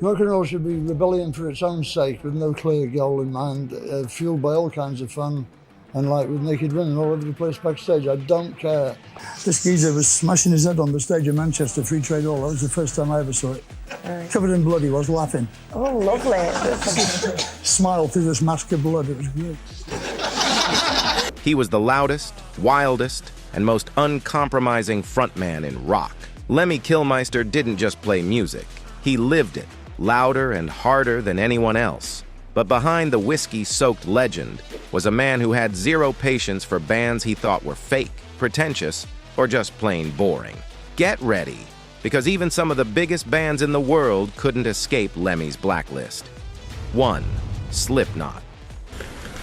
Rock and roll should be rebellion for its own sake, with no clear goal in mind, fueled by all kinds of fun, and like with naked women all over the place backstage. I don't care. This geezer was smashing his head on the stage in Manchester, Free Trade Hall. That was the first time I ever saw it. Covered in blood, he was laughing. Oh, lovely. Smiled through this mask of blood. It was great. He was the loudest, wildest, and most uncompromising frontman in rock. Lemmy Kilmister didn't just play music. He lived it, louder and harder than anyone else. But behind the whiskey-soaked legend was a man who had zero patience for bands he thought were fake, pretentious, or just plain boring. Get ready, because even some of the biggest bands in the world couldn't escape Lemmy's blacklist. 1. Slipknot.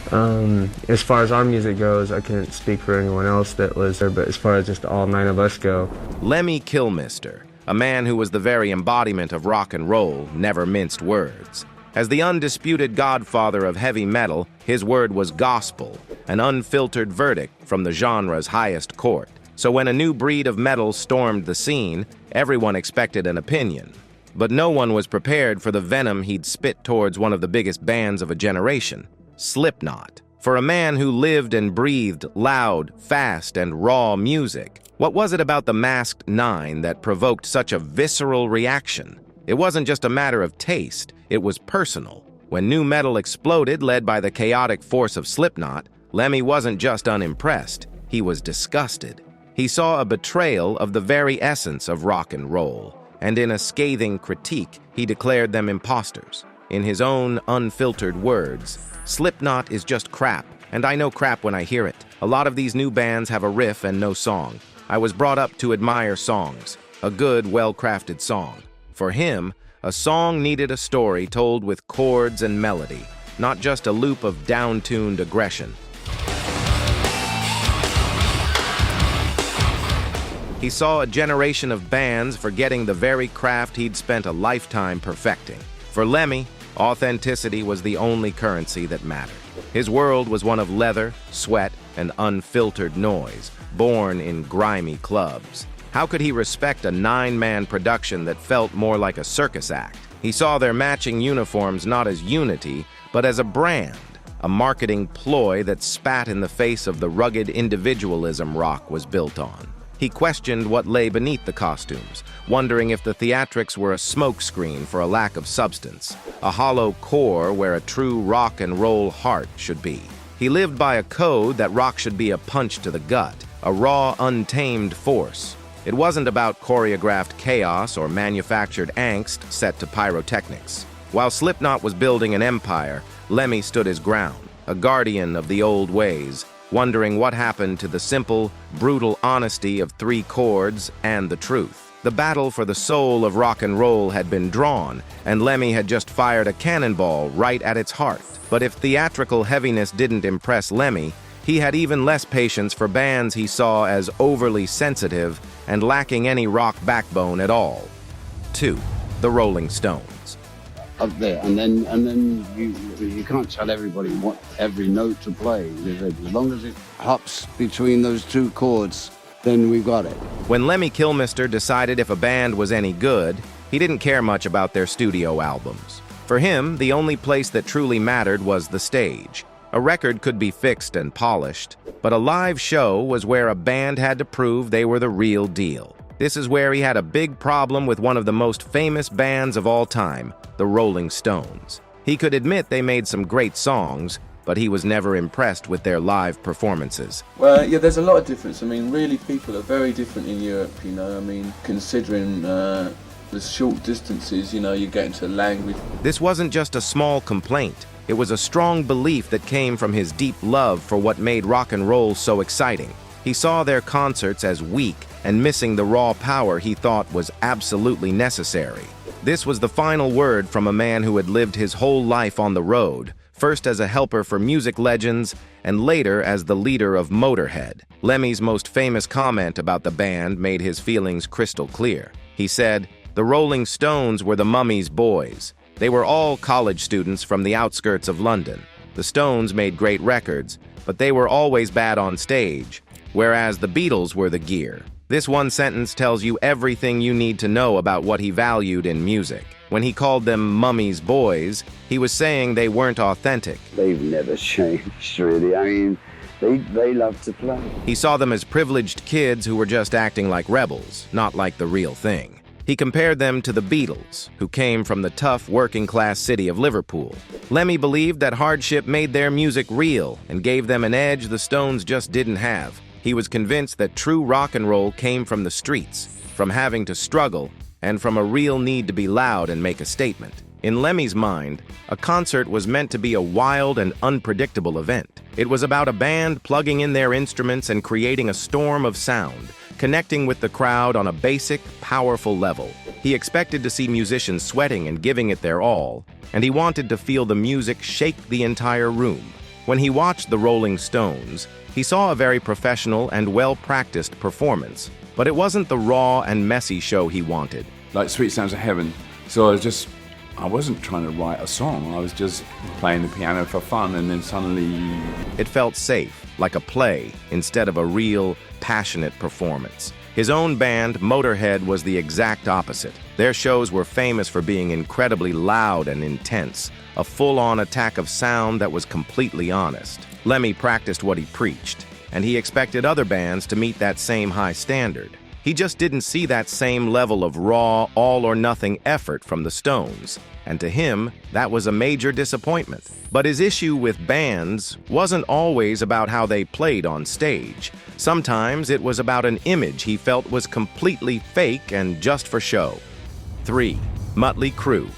As far as our music goes, I can't speak for anyone else that was there, but as far as just all 9 of us go. Lemmy Kilmister, a man who was the very embodiment of rock and roll, never minced words. As the undisputed godfather of heavy metal, his word was gospel, an unfiltered verdict from the genre's highest court. So when a new breed of metal stormed the scene, everyone expected an opinion. But no one was prepared for the venom he'd spit towards one of the biggest bands of a generation, Slipknot. For a man who lived and breathed loud, fast, and raw music, what was it about the Masked Nine that provoked such a visceral reaction? It wasn't just a matter of taste, it was personal. When nu metal exploded, led by the chaotic force of Slipknot, Lemmy wasn't just unimpressed, he was disgusted. He saw a betrayal of the very essence of rock and roll, and in a scathing critique, he declared them imposters. In his own unfiltered words, "Slipknot is just crap, and I know crap when I hear it. A lot of these new bands have a riff and no song. I was brought up to admire songs, a good, well-crafted song. For him, a song needed a story told with chords and melody, not just a loop of down-tuned aggression." He saw a generation of bands forgetting the very craft he'd spent a lifetime perfecting. For Lemmy, authenticity was the only currency that mattered. His world was one of leather, sweat, and unfiltered noise, born in grimy clubs. How could he respect a 9-man production that felt more like a circus act? He saw their matching uniforms not as unity, but as a brand, a marketing ploy that spat in the face of the rugged individualism rock was built on. He questioned what lay beneath the costumes, wondering if the theatrics were a smokescreen for a lack of substance, a hollow core where a true rock and roll heart should be. He lived by a code that rock should be a punch to the gut, a raw, untamed force. It wasn't about choreographed chaos or manufactured angst set to pyrotechnics. While Slipknot was building an empire, Lemmy stood his ground, a guardian of the old ways, wondering what happened to the simple, brutal honesty of 3 chords and the truth. The battle for the soul of rock and roll had been drawn, and Lemmy had just fired a cannonball right at its heart. But if theatrical heaviness didn't impress Lemmy, he had even less patience for bands he saw as overly sensitive and lacking any rock backbone at all. 2. The Rolling Stones. Up there, and then you can't tell everybody what every note to play. As long as it hops between those 2 chords, then we've got it. When Lemmy Kilmister decided if a band was any good, he didn't care much about their studio albums. For him, the only place that truly mattered was the stage. A record could be fixed and polished, but a live show was where a band had to prove they were the real deal. This is where he had a big problem with one of the most famous bands of all time, the Rolling Stones. He could admit they made some great songs, but he was never impressed with their live performances. Well, yeah, there's a lot of difference. I mean, really, people are very different in Europe, you know. I mean, considering the short distances, you know, you get into language. This wasn't just a small complaint. It was a strong belief that came from his deep love for what made rock and roll so exciting. He saw their concerts as weak and missing the raw power he thought was absolutely necessary. This was the final word from a man who had lived his whole life on the road, first as a helper for music legends and later as the leader of Motorhead. Lemmy's most famous comment about the band made his feelings crystal clear. He said, "The Rolling Stones were the Mummy's boys. They were all college students from the outskirts of London. The Stones made great records, but they were always bad on stage, whereas the Beatles were the gear. This one sentence tells you everything you need to know about what he valued in music. When he called them Mummy's boys, he was saying they weren't authentic. They've never changed, really. I mean, they love to play. He saw them as privileged kids who were just acting like rebels, not like the real thing. He compared them to the Beatles, who came from the tough working-class city of Liverpool. Lemmy believed that hardship made their music real and gave them an edge the Stones just didn't have. He was convinced that true rock and roll came from the streets, from having to struggle, and from a real need to be loud and make a statement. In Lemmy's mind, a concert was meant to be a wild and unpredictable event. It was about a band plugging in their instruments and creating a storm of sound, connecting with the crowd on a basic, powerful level. He expected to see musicians sweating and giving it their all, and he wanted to feel the music shake the entire room. When he watched the Rolling Stones, he saw a very professional and well-practiced performance, but it wasn't the raw and messy show he wanted. Like Sweet Sounds of Heaven. So I wasn't trying to write a song, I was just playing the piano for fun, and then suddenly... It felt safe, like a play, instead of a real, passionate performance. His own band, Motorhead, was the exact opposite. Their shows were famous for being incredibly loud and intense, a full-on attack of sound that was completely honest. Lemmy practiced what he preached, and he expected other bands to meet that same high standard. He just didn't see that same level of raw, all-or-nothing effort from the Stones, and to him, that was a major disappointment. But his issue with bands wasn't always about how they played on stage. Sometimes it was about an image he felt was completely fake and just for show. 3. Mötley Crüe.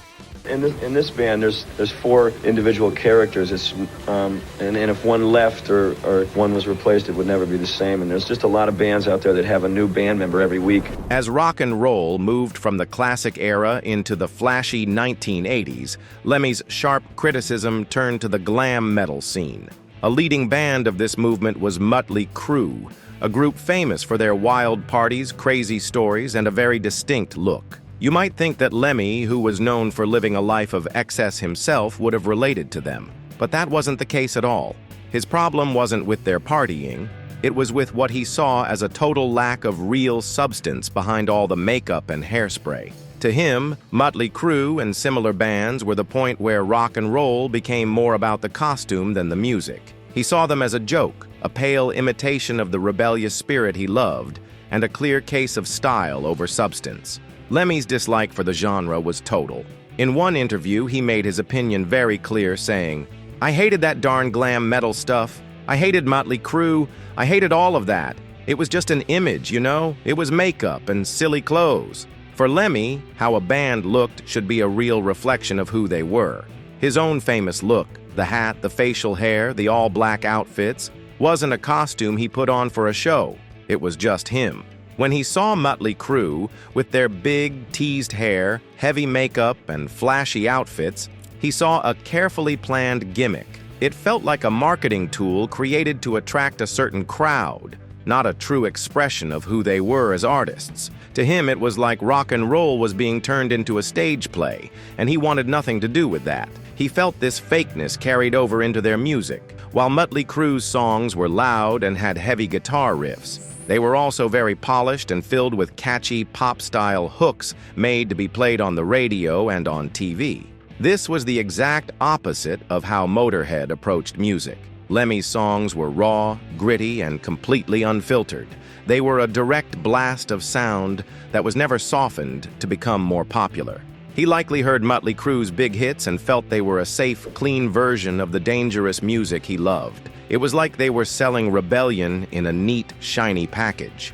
In this band, there's 4 individual characters. And if one left or if one was replaced, it would never be the same. And there's just a lot of bands out there that have a new band member every week. As rock and roll moved from the classic era into the flashy 1980s, Lemmy's sharp criticism turned to the glam metal scene. A leading band of this movement was Mötley Crüe, a group famous for their wild parties, crazy stories, and a very distinct look. You might think that Lemmy, who was known for living a life of excess himself, would have related to them, but that wasn't the case at all. His problem wasn't with their partying, it was with what he saw as a total lack of real substance behind all the makeup and hairspray. To him, Mötley Crüe and similar bands were the point where rock and roll became more about the costume than the music. He saw them as a joke, a pale imitation of the rebellious spirit he loved, and a clear case of style over substance. Lemmy's dislike for the genre was total. In one interview, he made his opinion very clear, saying, "I hated that darn glam metal stuff. I hated Mötley Crüe. I hated all of that. It was just an image, you know? It was makeup and silly clothes." For Lemmy, how a band looked should be a real reflection of who they were. His own famous look, the hat, the facial hair, the all-black outfits, wasn't a costume he put on for a show. It was just him. When he saw Mötley Crüe, with their big, teased hair, heavy makeup, and flashy outfits, he saw a carefully planned gimmick. It felt like a marketing tool created to attract a certain crowd, not a true expression of who they were as artists. To him, it was like rock and roll was being turned into a stage play, and he wanted nothing to do with that. He felt this fakeness carried over into their music. While Mötley Crüe's songs were loud and had heavy guitar riffs, they were also very polished and filled with catchy pop-style hooks made to be played on the radio and on TV. This was the exact opposite of how Motorhead approached music. Lemmy's songs were raw, gritty, and completely unfiltered. They were a direct blast of sound that was never softened to become more popular. He likely heard Mötley Crüe's big hits and felt they were a safe, clean version of the dangerous music he loved. It was like they were selling rebellion in a neat, shiny package.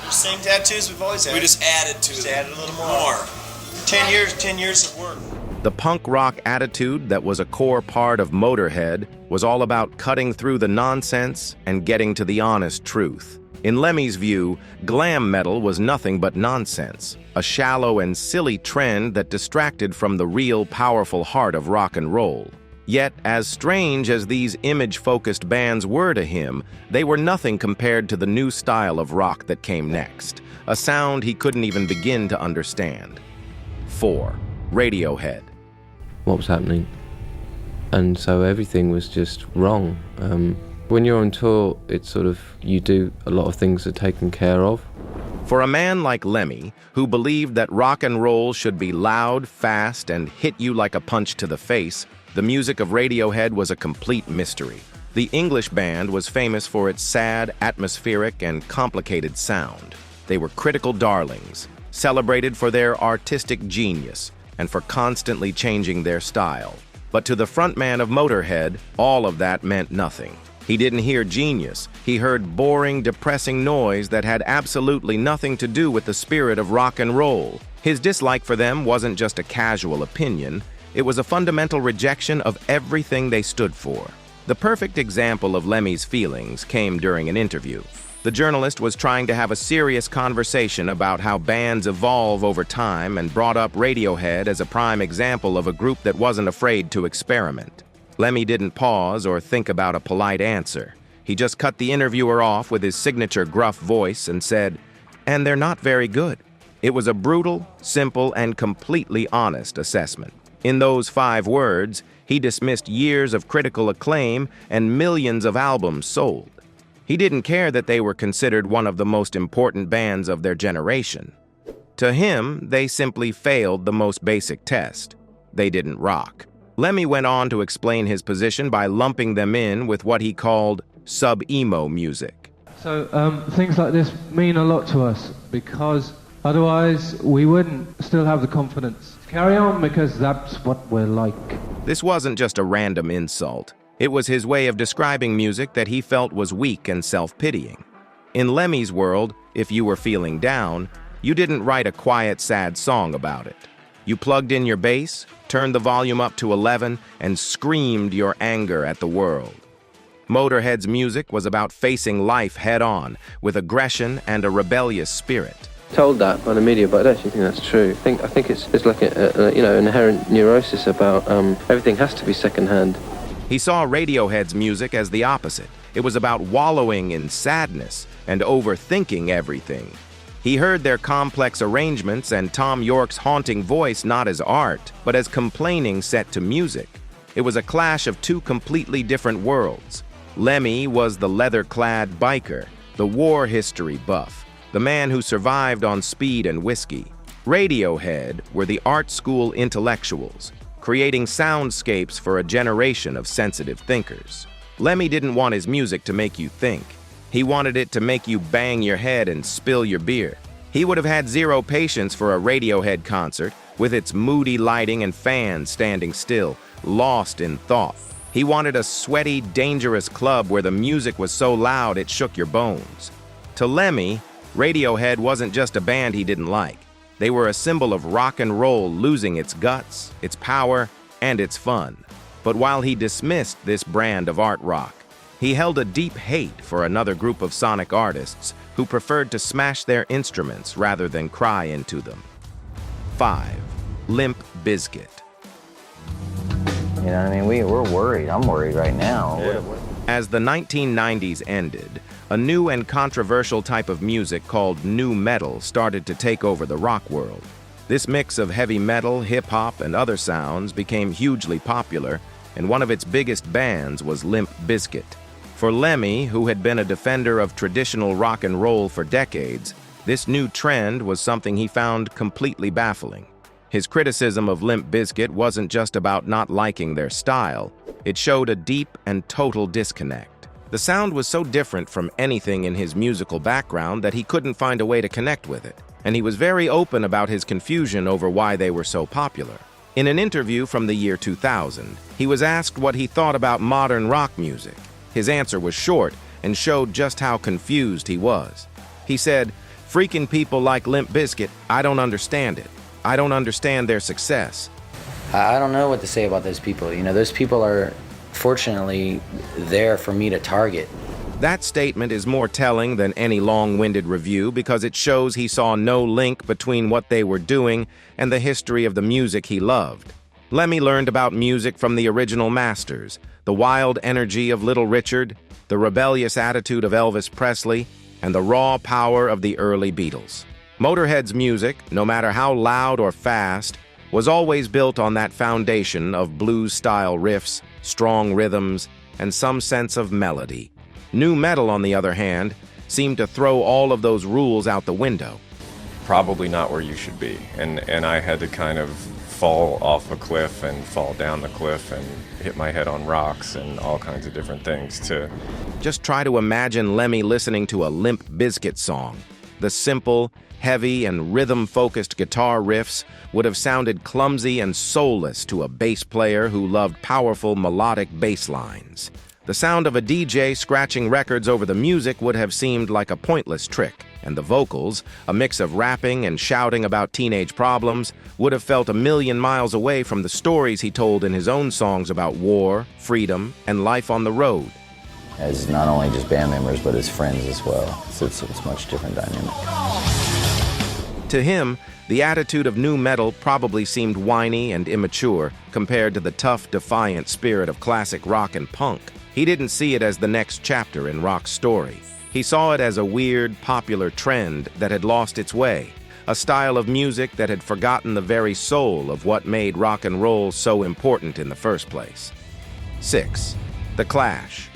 Same tattoos we've always had. We just added to them. Just added a little more. 10 years of work. The punk rock attitude that was a core part of Motorhead was all about cutting through the nonsense and getting to the honest truth. In Lemmy's view, glam metal was nothing but nonsense, a shallow and silly trend that distracted from the real, powerful heart of rock and roll. Yet, as strange as these image-focused bands were to him, they were nothing compared to the new style of rock that came next, a sound he couldn't even begin to understand. 4. Radiohead. What was happening? And so everything was just wrong. When you're on tour, it's sort of, you do a lot of things are taken care of. For a man like Lemmy, who believed that rock and roll should be loud, fast, and hit you like a punch to the face, the music of Radiohead was a complete mystery. The English band was famous for its sad, atmospheric, and complicated sound. They were critical darlings, celebrated for their artistic genius, and for constantly changing their style. But to the frontman of Motorhead, all of that meant nothing. He didn't hear genius. He heard boring, depressing noise that had absolutely nothing to do with the spirit of rock and roll. His dislike for them wasn't just a casual opinion. It was a fundamental rejection of everything they stood for. The perfect example of Lemmy's feelings came during an interview. The journalist was trying to have a serious conversation about how bands evolve over time and brought up Radiohead as a prime example of a group that wasn't afraid to experiment. Lemmy didn't pause or think about a polite answer. He just cut the interviewer off with his signature gruff voice and said, "And they're not very good." It was a brutal, simple, and completely honest assessment. In those 5 words, he dismissed years of critical acclaim and millions of albums sold. He didn't care that they were considered one of the most important bands of their generation. To him, they simply failed the most basic test. They didn't rock. Lemmy went on to explain his position by lumping them in with what he called sub-emo music. So things like this mean a lot to us because otherwise we wouldn't still have the confidence to carry on because that's what we're like. This wasn't just a random insult. It was his way of describing music that he felt was weak and self-pitying. In Lemmy's world, if you were feeling down, you didn't write a quiet, sad song about it. You plugged in your bass, turned the volume up to 11, and screamed your anger at the world. Motorhead's music was about facing life head-on, with aggression and a rebellious spirit. Told that by the media, but I don't actually think that's true. I think it's like an inherent neurosis about everything has to be secondhand. He saw Radiohead's music as the opposite. It was about wallowing in sadness and overthinking everything. He heard their complex arrangements and Tom York's haunting voice not as art, but as complaining set to music. It was a clash of 2 completely different worlds. Lemmy was the leather-clad biker, the war history buff, the man who survived on speed and whiskey. Radiohead were the art school intellectuals, creating soundscapes for a generation of sensitive thinkers. Lemmy didn't want his music to make you think. He wanted it to make you bang your head and spill your beer. He would have had 0 patience for a Radiohead concert with its moody lighting and fans standing still, lost in thought. He wanted a sweaty, dangerous club where the music was so loud it shook your bones. To Lemmy, Radiohead wasn't just a band he didn't like. They were a symbol of rock and roll losing its guts, its power, and its fun. But while he dismissed this brand of art rock, he held a deep hate for another group of sonic artists who preferred to smash their instruments rather than cry into them. 5. Limp Bizkit. You know what I mean? We're worried. I'm worried right now. Yeah. As the 1990s ended, a new and controversial type of music called nu metal started to take over the rock world. This mix of heavy metal, hip-hop, and other sounds became hugely popular, and one of its biggest bands was Limp Bizkit. For Lemmy, who had been a defender of traditional rock and roll for decades, this new trend was something he found completely baffling. His criticism of Limp Bizkit wasn't just about not liking their style. It showed a deep and total disconnect. The sound was so different from anything in his musical background that he couldn't find a way to connect with it, and he was very open about his confusion over why they were so popular. In an interview from the year 2000, he was asked what he thought about modern rock music. His answer was short and showed just how confused he was. He said, "Freaking people like Limp Bizkit, I don't understand it. I don't understand their success." I don't know what to say about those people. You know, those people are fortunately there for me to target. That statement is more telling than any long-winded review because it shows he saw no link between what they were doing and the history of the music he loved. Lemmy learned about music from the original masters, the wild energy of Little Richard, the rebellious attitude of Elvis Presley, and the raw power of the early Beatles. Motorhead's music, no matter how loud or fast, was always built on that foundation of blues-style riffs, strong rhythms, and some sense of melody. Nu metal, on the other hand, seemed to throw all of those rules out the window. Probably not where you should be. And I had to kind of fall off a cliff and fall down the cliff and hit my head on rocks and all kinds of different things to... Just try to imagine Lemmy listening to a Limp Bizkit song. The simple, heavy, and rhythm-focused guitar riffs would have sounded clumsy and soulless to a bass player who loved powerful melodic bass lines. The sound of a DJ scratching records over the music would have seemed like a pointless trick, and the vocals, a mix of rapping and shouting about teenage problems, would have felt a million miles away from the stories he told in his own songs about war, freedom, and life on the road. As not only just band members, but as friends as well. So it's a much different dynamic. To him, the attitude of nu metal probably seemed whiny and immature compared to the tough, defiant spirit of classic rock and punk. He didn't see it as the next chapter in rock's story. He saw it as a weird, popular trend that had lost its way, a style of music that had forgotten the very soul of what made rock and roll so important in the first place. 6. The Clash.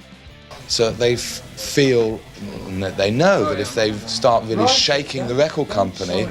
So they feel that they know that if they start really shaking the record company...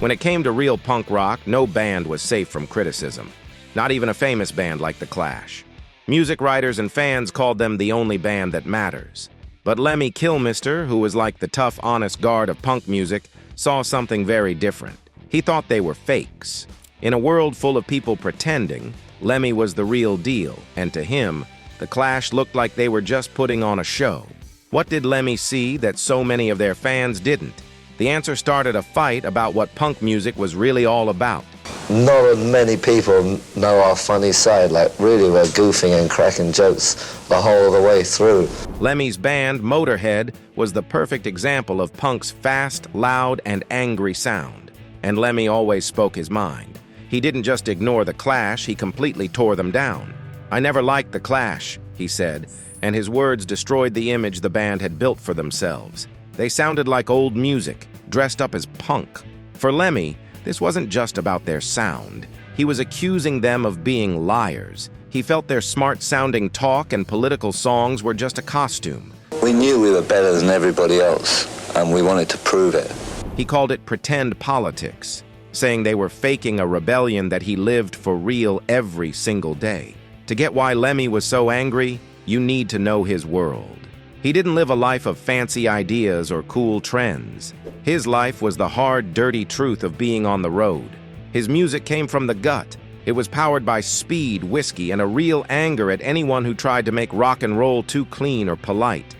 When it came to real punk rock, no band was safe from criticism. Not even a famous band like The Clash. Music writers and fans called them the only band that matters. But Lemmy Kilmister, who was like the tough, honest guard of punk music, saw something very different. He thought they were fakes. In a world full of people pretending, Lemmy was the real deal, and to him, The Clash looked like they were just putting on a show. What did Lemmy see that so many of their fans didn't? The answer started a fight about what punk music was really all about. Not many people know our funny side, like really we're goofing and cracking jokes the whole of the way through. Lemmy's band, Motorhead, was the perfect example of punk's fast, loud, and angry sound. And Lemmy always spoke his mind. He didn't just ignore The Clash, he completely tore them down. "I never liked The Clash," he said, and his words destroyed the image the band had built for themselves. They sounded like old music, dressed up as punk. For Lemmy, this wasn't just about their sound. He was accusing them of being liars. He felt their smart-sounding talk and political songs were just a costume. We knew we were better than everybody else, and we wanted to prove it. He called it pretend politics, saying they were faking a rebellion that he lived for real every single day. To get why Lemmy was so angry, you need to know his world. He didn't live a life of fancy ideas or cool trends. His life was the hard, dirty truth of being on the road. His music came from the gut. It was powered by speed, whiskey, and a real anger at anyone who tried to make rock and roll too clean or polite.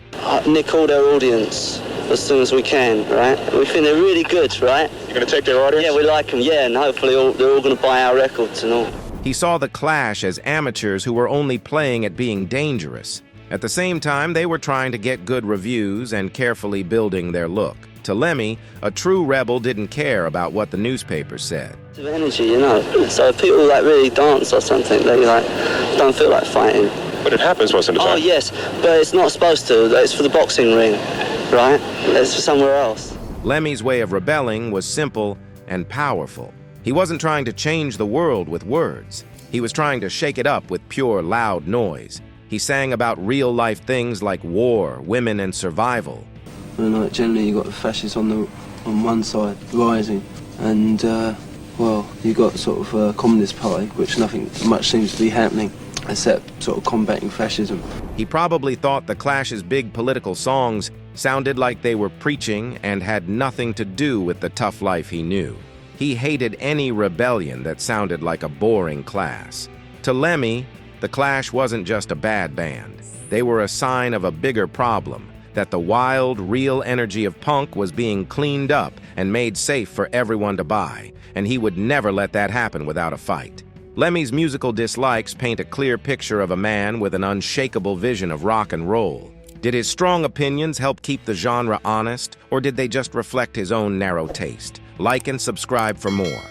Nick called our audience as soon as we can, right? We think they're really good, right? You're going to take their audience? Yeah, we like them, yeah, and hopefully they're all going to buy our records and all. He saw The Clash as amateurs who were only playing at being dangerous. At the same time, they were trying to get good reviews and carefully building their look. To Lemmy, a true rebel didn't care about what the newspaper said. Energy, you know. So if people like really dance or something, they like don't feel like fighting. But it happens most of the time. Oh yes, but it's not supposed to. It's for the boxing ring, right? It's for somewhere else. Lemmy's way of rebelling was simple and powerful. He wasn't trying to change the world with words. He was trying to shake it up with pure, loud noise. He sang about real-life things like war, women, and survival. And like generally, you got the fascists on one side rising, and well, you got sort of a communist party, which nothing much seems to be happening, except sort of combating fascism. He probably thought The Clash's big political songs sounded like they were preaching and had nothing to do with the tough life he knew. He hated any rebellion that sounded like a boring class. To Lemmy, The Clash wasn't just a bad band. They were a sign of a bigger problem, that the wild, real energy of punk was being cleaned up and made safe for everyone to buy, and he would never let that happen without a fight. Lemmy's musical dislikes paint a clear picture of a man with an unshakable vision of rock and roll. Did his strong opinions help keep the genre honest, or did they just reflect his own narrow taste? Like and subscribe for more.